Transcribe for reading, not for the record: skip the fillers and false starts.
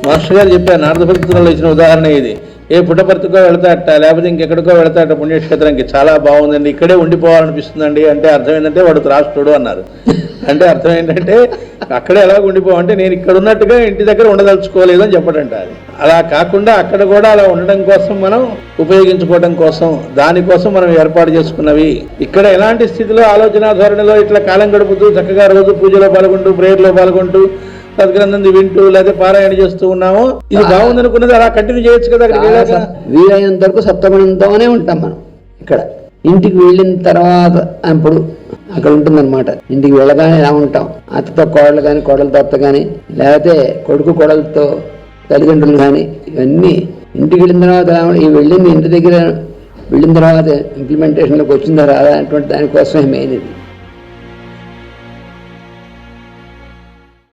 Master గారు చెప్పారు, నారద భక్తులలో ఇచ్చిన ఉదాహరణ ఇది. ఏ పుట్టపర్తికో వెళతాట, లేకపోతే ఇంకెక్కడికో వెళతాట పుణ్యక్షేత్రానికి, చాలా బాగుందండి, ఇక్కడే ఉండిపోవాలనిపిస్తుందండి అంటే అర్థం ఏంటంటే వాడు త్రాష్టుడు అన్నారు. అంటే అర్థం ఏంటంటే అక్కడే ఎలా ఉండిపోవంటే నేను ఇక్కడ ఉన్నట్టుగా ఇంటి దగ్గర ఉండదలుచుకోలేదు అని చెప్పడంట. అది అలా కాకుండా అక్కడ కూడా అలా ఉండడం కోసం మనం ఉపయోగించుకోవడం కోసం, దానికోసం మనం ఏర్పాటు చేసుకున్నవి. ఇక్కడ ఎలాంటి స్థితిలో ఆలోచన ధోరణిలో ఇట్లా కాలం గడుపుతూ చక్కగా రోజు పూజలో పాల్గొంటూ ప్రేయర్లో పాల్గొంటూ సద్గ్రంథం వింటూ లేదా పారాయణ చేస్తూ ఉన్నాము, ఇది బాగుందనుకున్నది అలా కంటిన్యూ చేయొచ్చు కదా. అక్కడికి వీలైనంత వరకు సప్తమణంతోనే ఉంటాం మనం. ఇక్కడ ఇంటికి వెళ్ళిన తర్వాత అప్పుడు అక్కడ ఉంటుందన్నమాట. ఇంటికి వెళ్ళగానే ఎలా ఉంటాం, అత్తతో కోడలు కానీ, కోడలతో అత్త కానీ, లేకపోతే కొడుకు కోడలతో తల్లిదండ్రులు కానీ, ఇవన్నీ ఇంటికి వెళ్ళిన తర్వాత ఈ వెళ్ళింది ఇంటి దగ్గర వెళ్ళిన తర్వాత ఇంప్లిమెంటేషన్లోకి వచ్చిందా రాదా అటువంటి దానికోసమే మెయిన్ ఇది.